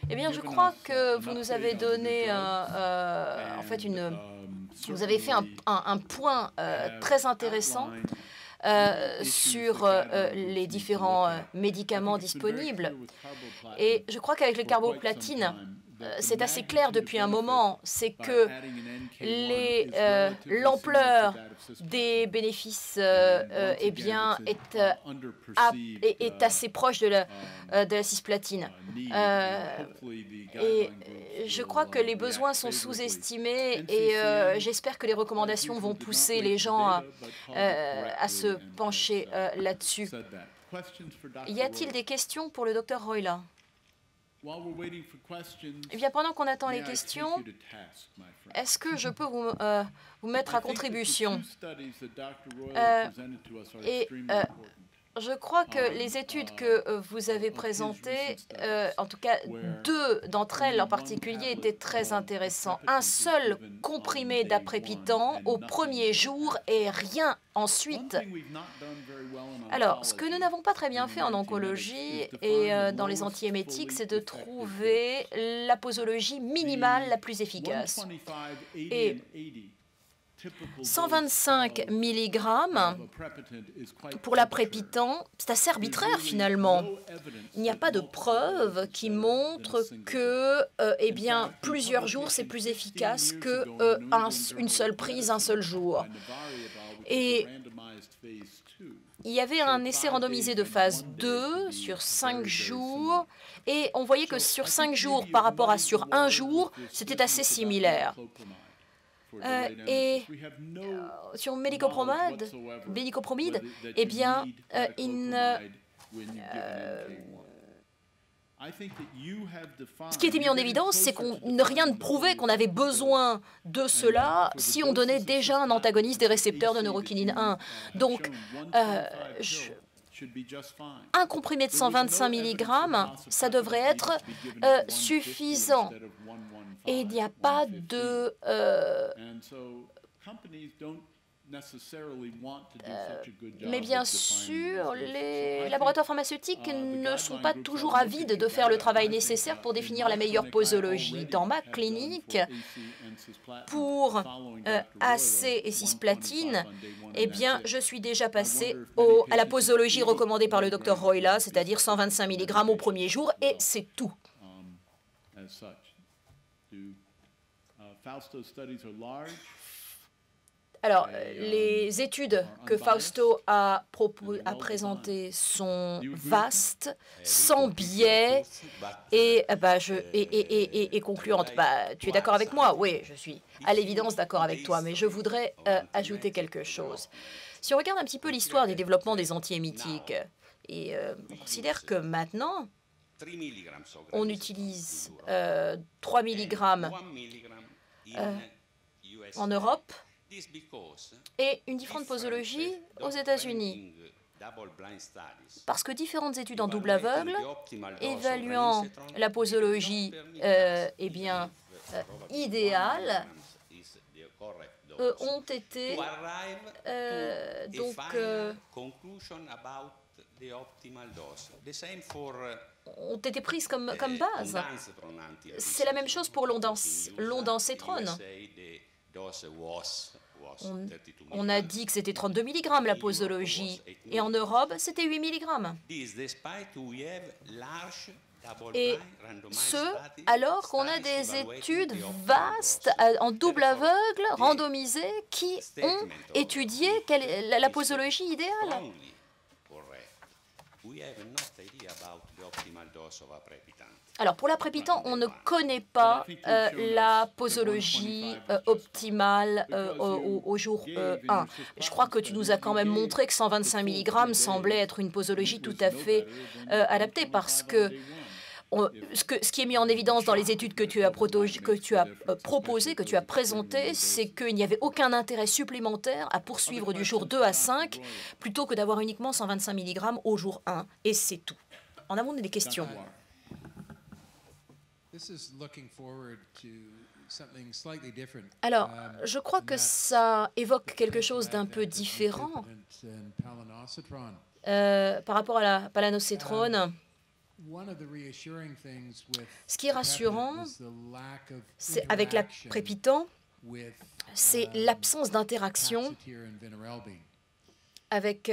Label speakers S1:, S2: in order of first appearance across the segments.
S1: Eh bien, je crois que vous nous avez donné, en fait, vous avez fait un point très intéressant sur les différents médicaments disponibles. Et je crois qu'avec le carboplatine, c'est assez clair depuis un moment, c'est que l'ampleur des bénéfices eh bien, est assez proche de la cisplatine. Et je crois que les besoins sont sous-estimés et j'espère que les recommandations vont pousser les gens à se pencher là-dessus. Y a-t-il des questions pour le Dr Royla? Eh bien, pendant qu'on attend les questions, est-ce que je peux vous mettre à contribution? Je crois que les études que vous avez présentées, en tout cas deux d'entre elles en particulier, étaient très intéressantes. Un seul comprimé d'aprepitant au premier jour et rien ensuite. Alors, ce que nous n'avons pas très bien fait en oncologie et dans les antiémétiques, c'est de trouver la posologie minimale la plus efficace. Et 125 mg pour l'aprepitant, c'est assez arbitraire finalement. Il n'y a pas de preuve qui montre que eh bien, plusieurs jours, c'est plus efficace qu'une seule prise, un seul jour. Et il y avait un essai randomisé de phase 2 sur 5 jours, et on voyait que sur 5 jours par rapport à sur un jour, c'était assez similaire. Sur mélicopromide, eh bien, ce qui était mis en évidence, c'est qu'on rien ne prouvait qu'on avait besoin de cela si on donnait déjà un antagoniste des récepteurs de neurokinine 1. Donc, un comprimé de 125 mg, ça devrait être suffisant. Et il n'y a pas de... mais bien sûr, les laboratoires pharmaceutiques ne sont pas toujours avides de faire le travail nécessaire pour définir la meilleure posologie. Dans ma clinique, pour AC et cisplatine, eh bien, je suis déjà passé à la posologie recommandée par le Dr Royla, c'est-à-dire 125 mg au premier jour, et c'est tout. Alors, les études que Fausto a présentées sont vastes, sans biais et concluantes. Tu es d'accord avec moi? Oui, je suis à l'évidence d'accord avec toi, mais je voudrais ajouter quelque chose. Si on regarde un petit peu l'histoire des développements des antiémétiques, et on considère que maintenant, on utilise 3 mg en Europe, et une différente posologie aux États-Unis. Parce que différentes études en double aveugle, évaluant la posologie eh bien, idéale, ont été ont été prises comme base. C'est la même chose pour l'ondansétrone. On a dit que c'était 32 mg la posologie, et en Europe, c'était 8 mg. Et ce, alors qu'on a des études vastes en double aveugle, randomisées, qui ont étudié la posologie idéale. Alors, pour l'aprepitant, on ne connaît pas la posologie optimale au jour 1. Je crois que tu nous as quand même montré que 125 mg semblait être une posologie tout à fait adaptée, parce que ce qui est mis en évidence dans les études que tu as proposées, que tu as présentées, c'est qu'il n'y avait aucun intérêt supplémentaire à poursuivre du jour 2 à 5 plutôt que d'avoir uniquement 125 mg au jour 1. Et c'est tout. En avons-nous des questions? Alors, je crois que ça évoque quelque chose d'un peu différent par rapport à la palanocétrone. Ce qui est rassurant, c'est avec l'aprepitant, c'est l'absence d'interaction avec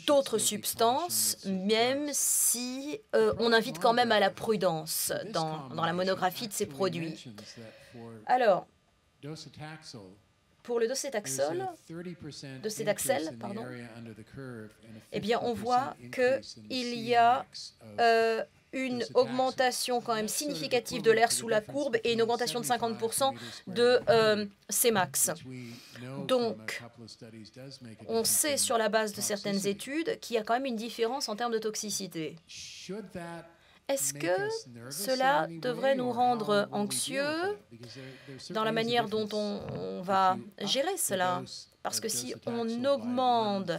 S1: d'autres substances, même si on invite quand même à la prudence dans la monographie de ces produits. Alors, pour le docétaxel, eh bien, on voit qu'il y a une augmentation quand même significative de l'air sous la courbe et une augmentation de 50% de Cmax. Donc, on sait sur la base de certaines études qu'il y a quand même une différence en termes de toxicité. Est-ce que cela devrait nous rendre anxieux dans la manière dont on va gérer cela? Parce que si on augmente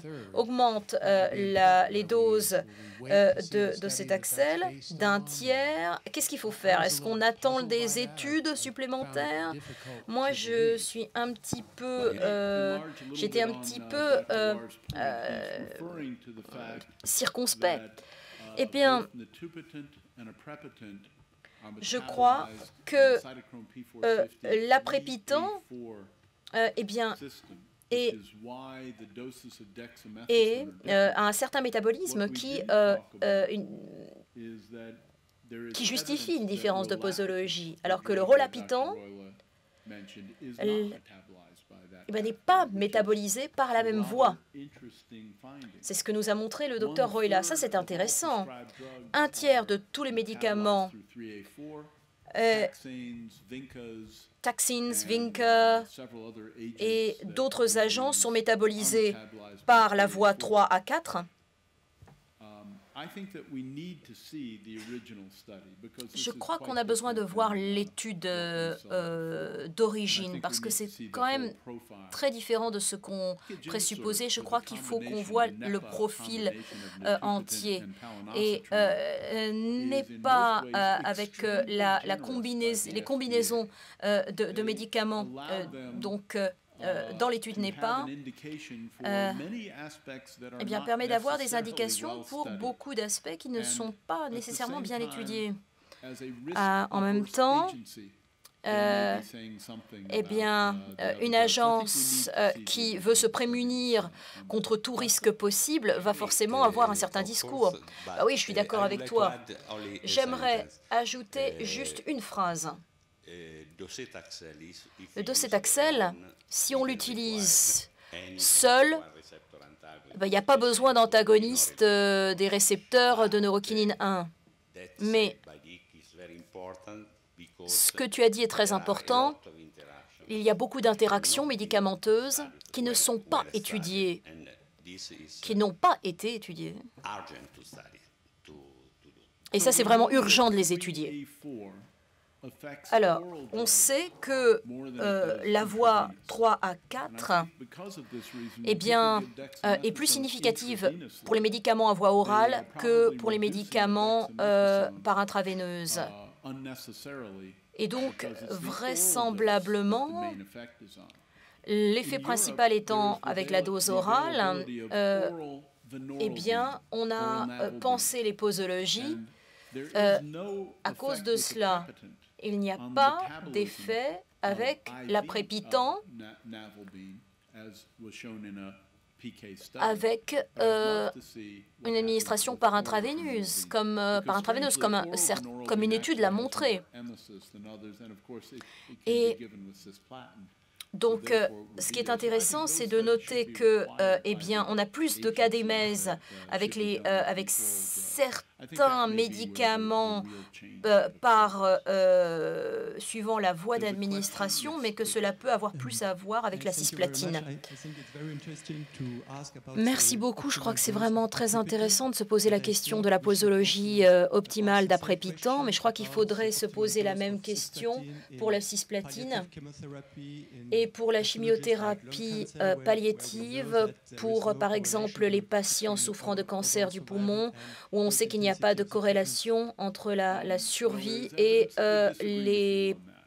S1: les doses de docétaxel d'un tiers, qu'est-ce qu'il faut faire? Est-ce qu'on attend des études supplémentaires? Moi, j'étais un petit peu circonspect. Eh bien, je crois que l'aprepitant eh bien, a un certain métabolisme qui justifie une différence de posologie, alors que le rolapitant n'est pas métabolisé par la même voie. C'est ce que nous a montré le docteur Roila. Ça, c'est intéressant. Un tiers de tous les médicaments, taxines, Vinca et d'autres agents sont métabolisés par la voie 3 à 4. Je crois qu'on a besoin de voir l'étude d'origine parce que c'est quand même très différent de ce qu'on présupposait. Je crois qu'il faut qu'on voit le profil entier et n'est pas avec les combinaisons de médicaments. Dans l'étude NEPA, eh bien, permet d'avoir des indications pour beaucoup d'aspects qui ne sont pas nécessairement bien étudiés. En même temps, eh bien, une agence qui veut se prémunir contre tout risque possible va forcément avoir un certain discours. Ah oui, je suis d'accord avec toi. J'aimerais ajouter juste une phrase. Le docétaxel, si on l'utilise seul, il n'y a pas besoin d'antagoniste des récepteurs de neurokinine 1. Mais ce que tu as dit est très important. Il y a beaucoup d'interactions médicamenteuses qui ne sont pas étudiées, qui n'ont pas été étudiées. Et ça, c'est vraiment urgent de les étudier. Alors, on sait que la voie 3 à 4 eh bien, est plus significative pour les médicaments à voie orale que pour les médicaments par intraveineuse. Et donc, vraisemblablement, l'effet principal étant avec la dose orale, eh bien, on a pensé les posologies à cause de cela. Il n'y a pas d'effet avec l'aprepitant, avec une administration par intraveineuse, comme une étude l'a montré. Et donc, ce qui est intéressant, c'est de noter que, eh bien, on a plus de cas d'émèse avec certains médicaments suivant la voie d'administration, mais que cela peut avoir plus à voir avec la cisplatine. Merci beaucoup. Je crois que c'est vraiment très intéressant de se poser la question de la posologie optimale d'aprepitant, mais je crois qu'il faudrait se poser la même question pour la cisplatine et pour la chimiothérapie palliative, pour, par exemple, les patients souffrant de cancer du poumon, où on sait qu'il n'y a pas de corrélation entre la survie et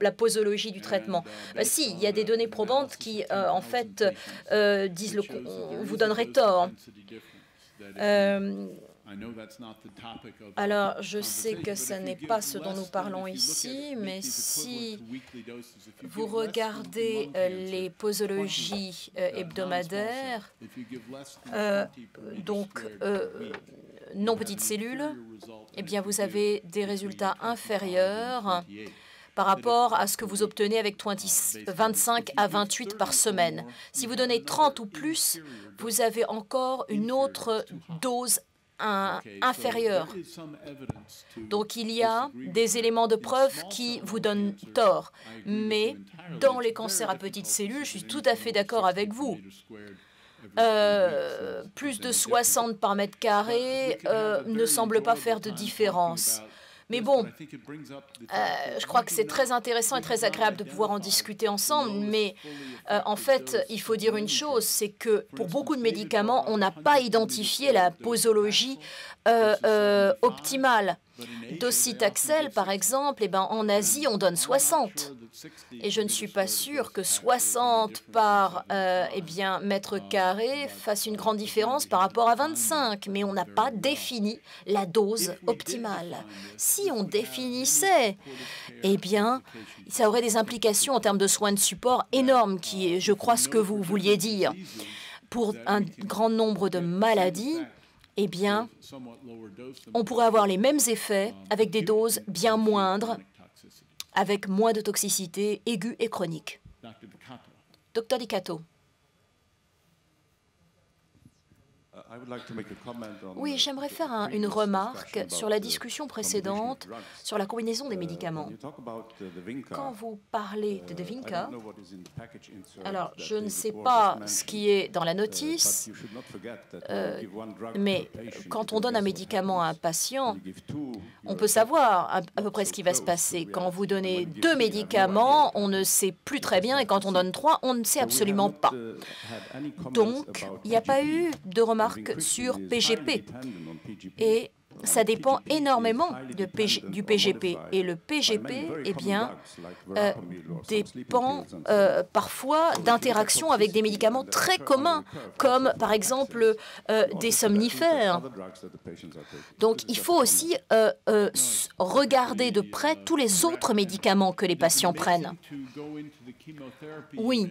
S1: la posologie du traitement. Si, il y a des données probantes qui, en fait, vous donneraient tort. Alors, je sais que ce n'est pas ce dont nous parlons ici, mais si vous regardez les posologies hebdomadaires, donc non petites cellules, eh bien, vous avez des résultats inférieurs par rapport à ce que vous obtenez avec 25 à 28 par semaine. Si vous donnez 30 ou plus, vous avez encore une autre dose inférieure. Donc il y a des éléments de preuve qui vous donnent tort. Mais dans les cancers à petites cellules, je suis tout à fait d'accord avec vous. Plus de 60 par mètre carré ne semble pas faire de différence. Mais bon, je crois que c'est très intéressant et très agréable de pouvoir en discuter ensemble, mais en fait, il faut dire une chose, c'est que pour beaucoup de médicaments, on n'a pas identifié la posologie optimale. Docetaxel, par exemple, eh ben, en Asie, on donne 60. Et je ne suis pas sûre que 60 par eh bien, mètre carré fasse une grande différence par rapport à 25. Mais on n'a pas défini la dose optimale. Si on définissait, eh bien, ça aurait des implications en termes de soins de support énormes, qui est, je crois, ce que vous vouliez dire. Pour un grand nombre de maladies, eh bien, on pourrait avoir les mêmes effets avec des doses bien moindres, avec moins de toxicité aiguë et chronique. Dr. Dicato. Oui, j'aimerais faire une remarque sur la discussion précédente sur la combinaison des médicaments. Quand vous parlez de Devinca, alors je ne sais pas ce qui est dans la notice, mais quand on donne un médicament à un patient, on peut savoir à peu près ce qui va se passer. Quand vous donnez 2 médicaments, on ne sait plus très bien, et quand on donne 3, on ne sait absolument pas. Donc, il n'y a pas eu de remarques sur PGP. Et ça dépend énormément du PGP. Et le PGP, eh bien, dépend parfois d'interactions avec des médicaments très communs, comme par exemple des somnifères. Donc, il faut aussi regarder de près tous les autres médicaments que les patients prennent. Oui,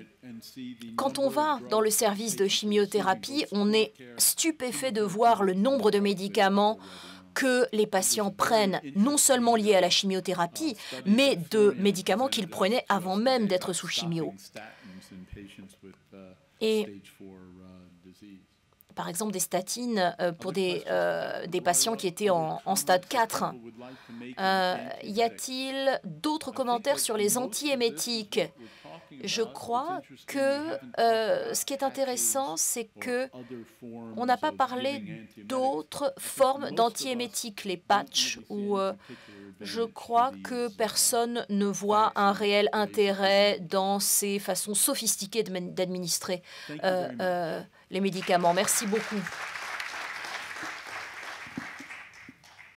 S1: quand on va dans le service de chimiothérapie, on est stupéfait de voir le nombre de médicaments que les patients prennent, non seulement liés à la chimiothérapie, mais de médicaments qu'ils prenaient avant même d'être sous chimio. Et par exemple des statines pour des patients qui étaient en stade 4. Y a-t-il d'autres commentaires sur les antiémétiques? Je crois que ce qui est intéressant, c'est qu'on n'a pas parlé d'autres formes d'antiémétiques, les patchs, où je crois que personne ne voit un réel intérêt dans ces façons sophistiquées d'administrer les médicaments. Merci beaucoup.